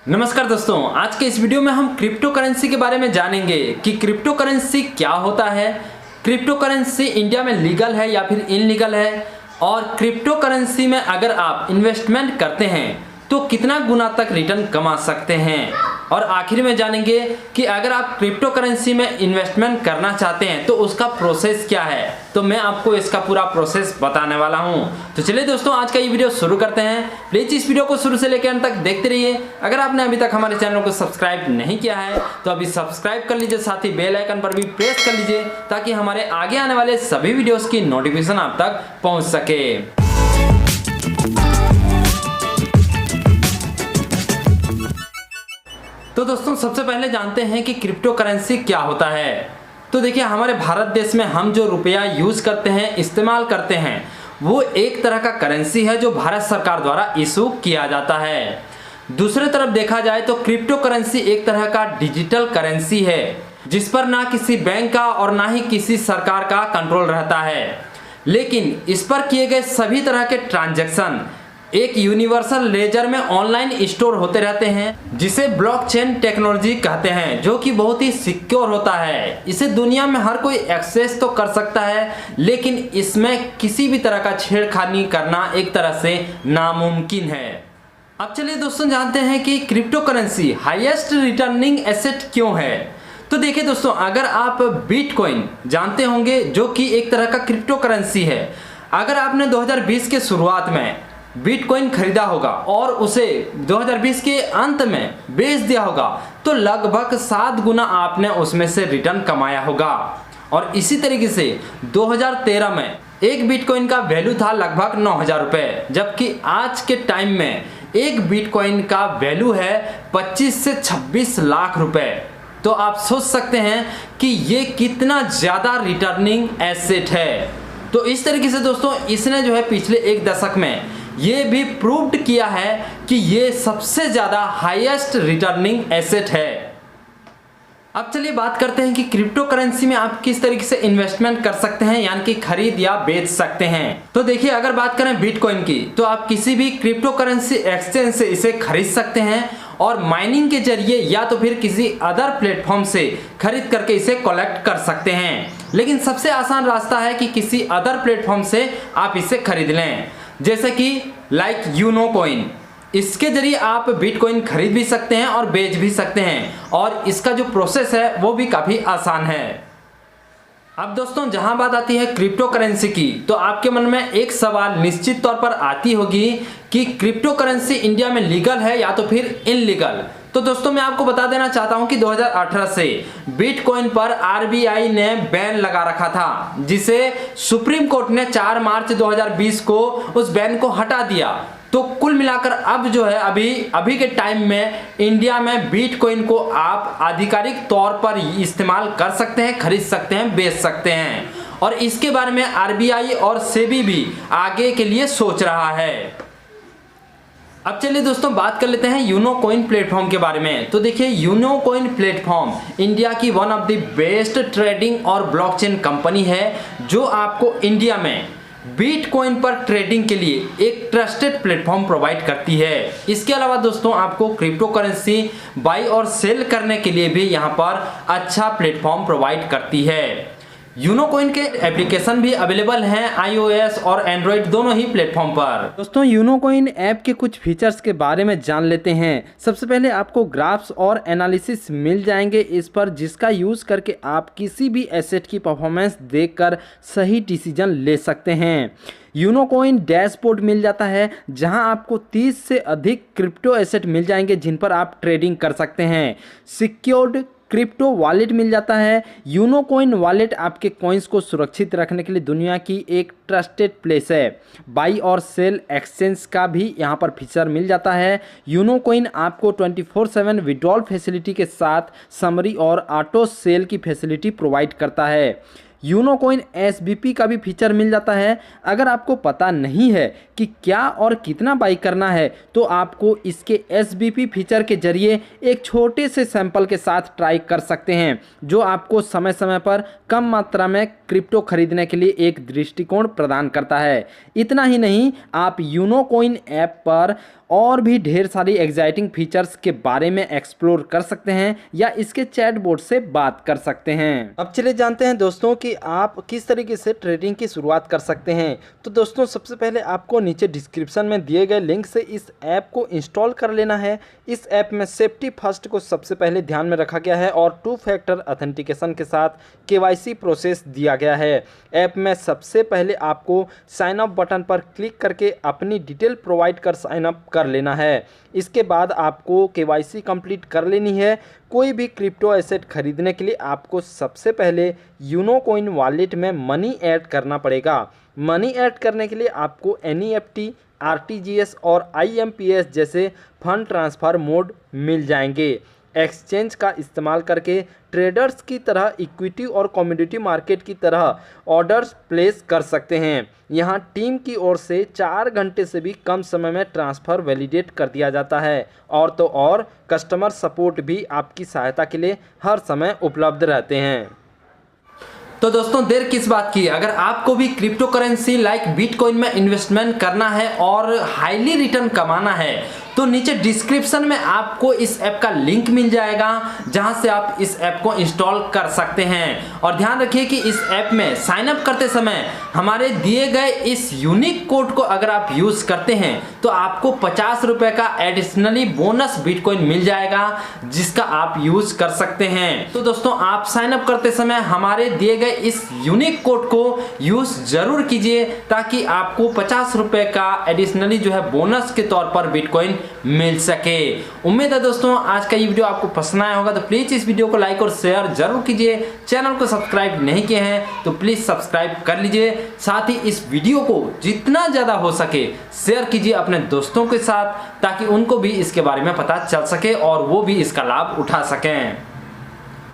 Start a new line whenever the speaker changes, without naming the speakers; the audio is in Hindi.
नमस्कार दोस्तों, आज के इस वीडियो में हम क्रिप्टो करेंसी के बारे में जानेंगे कि क्रिप्टो करेंसी क्या होता है, क्रिप्टो करेंसी इंडिया में लीगल है या फिर इनलीगल है, और क्रिप्टो करेंसी में अगर आप इन्वेस्टमेंट करते हैं तो कितना गुना तक रिटर्न कमा सकते हैं, और आखिर में जानेंगे कि अगर आप क्रिप्टो करेंसी में इन्वेस्टमेंट करना चाहते हैं तो उसका प्रोसेस क्या है। तो मैं आपको इसका पूरा प्रोसेस बताने वाला हूं। तो चलिए दोस्तों, आज का ये वीडियो शुरू करते हैं। प्लीज इस वीडियो को शुरू से लेकर अंत तक देखते रहिए। अगर आपने अभी तक हमारे चैनल को सब्सक्राइब नहीं किया है तो अभी सब्सक्राइब कर लीजिए, साथ ही बेल आइकन पर भी प्रेस कर लीजिए ताकि हमारे आगे आने वाले सभी वीडियोस की नोटिफिकेशन आप तक पहुंच सके। तो दोस्तों, सबसे पहले जानते हैं कि क्रिप्टो करेंसी क्या होता है। तो देखिए, हमारे भारत देश में हम जो रुपया यूज करते हैं, इस्तेमाल करते हैं, वो एक तरह का करेंसी है जो भारत सरकार द्वारा इशू किया जाता है। दूसरे तरफ देखा जाए तो क्रिप्टो करेंसी एक तरह का डिजिटल करेंसी है जिस पर ना किसी बैंक का और ना ही किसी सरकार का कंट्रोल रहता है, लेकिन इस पर किए गए सभी तरह के ट्रांजैक्शन एक यूनिवर्सल लेजर में ऑनलाइन स्टोर होते रहते हैं, जिसे ब्लॉकचेन टेक्नोलॉजी कहते हैं, जो कि बहुत ही सिक्योर होता है। इसे दुनिया में हर कोई एक्सेस तो कर सकता है, लेकिन इसमें किसी भी तरह का छेड़खानी करना एक तरह से नामुमकिन है। अब चलिए दोस्तों, जानते हैं कि crypto currency highest returning asset क्यों है। तो देखिए दोस्तों, अगर आप बिटकॉइन जानते होंगे जो कि एक तरह का क्रिप्टो करेंसी है, अगर आपने 2020 के शुरुआत में बिटकॉइन खरीदा होगा और उसे 2020 के अंत में बेच दिया होगा तो लगभग 7 गुना आपने उसमें से रिटर्न कमाया होगा। और इसी तरीके से 2013 में एक बिटकॉइन का वैल्यू था लगभग 9,000 रुपये, जबकि आज के टाइम में एक बिटकॉइन का वैल्यू है 25 से 26 लाख रुपए। तो आप सोच सकते हैं कि ये कितना ज़्यादा रिटर्निंग एसेट है। तो इस तरीके से दोस्तों, इसने जो है पिछले एक दशक में ये भी प्रूव्ड किया है कि ये सबसे ज़्यादा हाईएस्ट रिटर्निंग एसेट है। अब चलिए बात करते हैं कि क्रिप्टो करेंसी में आप किस तरीके से इन्वेस्टमेंट कर सकते हैं, यानी कि खरीद या बेच सकते हैं। तो देखिए, अगर बात करें बिटकॉइन की, तो आप किसी भी क्रिप्टो करेंसी एक्सचेंज से इसे खरीद सकते हैं और माइनिंग के जरिए या तो फिर किसी अदर प्लेटफॉर्म से खरीद करके इसे कलेक्ट कर सकते हैं। लेकिन सबसे आसान रास्ता है कि किसी अदर प्लेटफॉर्म से आप इसे खरीद लें, जैसे कि लाइक यूनो कॉइन। इसके जरिए आप बिटकॉइन खरीद भी सकते हैं और बेच भी सकते हैं, और इसका जो प्रोसेस है वो भी काफ़ी आसान है। अब दोस्तों, जहां बात आती है क्रिप्टो करेंसी की, तो आपके मन में एक सवाल निश्चित तौर पर आती होगी कि क्रिप्टो करेंसी इंडिया में लीगल है या तो फिर इनलीगल। तो दोस्तों, मैं आपको बता देना चाहता हूं कि 2018 से बिटकॉइन पर आरबीआई ने बैन लगा रखा था, जिसे सुप्रीम कोर्ट ने 4 मार्च 2020 को उस बैन को हटा दिया। तो कुल मिलाकर अब जो है अभी के टाइम में इंडिया में बिटकॉइन को आप आधिकारिक तौर पर इस्तेमाल कर सकते हैं, खरीद सकते हैं, बेच सकते हैं, और इसके बारे में आरबीआई और सेबी भी आगे के लिए सोच रहा है। अब चलिए दोस्तों, बात कर लेते हैं यूनो कॉइन प्लेटफॉर्म के बारे में। तो देखिए, यूनो कॉइन प्लेटफॉर्म इंडिया की one of the best trading और ब्लॉकचेन कंपनी है, जो आपको इंडिया में बिटकॉइन पर ट्रेडिंग के लिए एक ट्रस्टेड प्लेटफॉर्म प्रोवाइड करती है। इसके अलावा दोस्तों, आपको क्रिप्टो करेंसी बाई और सेल करने के लिए भी यहाँ पर अच्छा प्लेटफॉर्म प्रोवाइड करती है। यूनो कॉइन के एप्लीकेशन भी अवेलेबल हैं iOS और एंड्रॉइड दोनों ही प्लेटफॉर्म पर। दोस्तों, यूनो कॉइन ऐप के कुछ फीचर्स के बारे में जान लेते हैं। सबसे पहले आपको ग्राफ्स और एनालिसिस मिल जाएंगे इस पर, जिसका यूज़ करके आप किसी भी एसेट की परफॉर्मेंस देखकर सही डिसीजन ले सकते हैं। यूनो कॉइन डैशबोर्ड मिल जाता है, जहां आपको 30 से अधिक क्रिप्टो एसेट मिल जाएंगे जिन पर आप ट्रेडिंग कर सकते हैं। सिक्योर्ड क्रिप्टो वॉलेट मिल जाता है। यूनो कॉइन वॉलेट आपके कॉइन्स को सुरक्षित रखने के लिए दुनिया की एक ट्रस्टेड प्लेस है। बाई और सेल एक्सचेंज का भी यहाँ पर फीचर मिल जाता है। यूनो कॉइन आपको 24/7 विड्रॉल फैसिलिटी के साथ समरी और ऑटो सेल की फैसिलिटी प्रोवाइड करता है। यूनो कॉइन एसबीपी का भी फीचर मिल जाता है। अगर आपको पता नहीं है कि क्या और कितना बाई करना है, तो आपको इसके एसबीपी फीचर के जरिए एक छोटे से सैंपल के साथ ट्राई कर सकते हैं, जो आपको समय समय पर कम मात्रा में क्रिप्टो खरीदने के लिए एक दृष्टिकोण प्रदान करता है। इतना ही नहीं, आप यूनो कॉइन ऐप पर और भी ढेर सारी एग्जाइटिंग फीचर्स के बारे में एक्सप्लोर कर सकते हैं या इसके चैटबॉट से बात कर सकते हैं। अब चलिए जानते हैं दोस्तों कि आप किस तरीके से ट्रेडिंग की शुरुआत कर सकते हैं। तो दोस्तों सबसे पहले आपको नीचे डिस्क्रिप्शन में दिए गए लिंक से इस ऐप को इंस्टॉल कर लेना है। इस ऐप में सेफ्टी फर्स्ट को सबसे पहले ध्यान में रखा गया है और 2 फैक्टर ऑथेंटिकेशन के साथ KYC प्रोसेस दिया गया है। ऐप में सबसे पहले आपको साइन अप बटन पर क्लिक करके अपनी डिटेल प्रोवाइड कर साइन अप कर लेना है। इसके बाद आपको KYC कंप्लीट कर लेनी है। कोई भी क्रिप्टो एसेट खरीदने के लिए आपको सबसे पहले यूनो कॉइन वॉलेट में मनी ऐड करना पड़ेगा। मनी ऐड करने के लिए आपको NEFT, RTGS और IMPS जैसे फंड ट्रांसफ़र मोड मिल जाएंगे। एक्सचेंज का इस्तेमाल करके ट्रेडर्स की तरह इक्विटी और कमोडिटी मार्केट की तरह ऑर्डर्स प्लेस कर सकते हैं। यहां टीम की ओर से 4 घंटे से भी कम समय में ट्रांसफ़र वैलिडेट कर दिया जाता है और तो और कस्टमर सपोर्ट भी आपकी सहायता के लिए हर समय उपलब्ध रहते हैं। तो दोस्तों देर किस बात की, अगर आपको भी क्रिप्टो करेंसी लाइक बिटकॉइन में इन्वेस्टमेंट करना है और हाईली रिटर्न कमाना है तो नीचे डिस्क्रिप्शन में आपको इस ऐप का लिंक मिल जाएगा जहां से आप इस ऐप को इंस्टॉल कर सकते हैं। और ध्यान रखिए कि इस ऐप में साइन अप करते समय हमारे दिए गए इस यूनिक कोड को अगर आप यूज करते हैं तो आपको 50 रुपए का एडिशनली बोनस बिटकॉइन मिल जाएगा जिसका आप यूज कर सकते हैं। तो दोस्तों आप साइन अप करते समय हमारे दिए गए इस यूनिक कोड को यूज जरूर कीजिए ताकि आपको 50 रुपए का एडिशनली जो है बोनस के तौर पर बिटकॉइन मिल सके। उम्मीद है दोस्तों आज का ये वीडियो आपको पसंद आया होगा, तो प्लीज इस वीडियो को लाइक और शेयर जरूर कीजिए। चैनल को सब्सक्राइब नहीं किए हैं तो प्लीज सब्सक्राइब कर लीजिए। साथ ही इस वीडियो को जितना ज्यादा हो सके शेयर कीजिए अपने दोस्तों के साथ ताकि उनको भी इसके बारे में पता चल सके और वो भी इसका लाभ उठा सकें।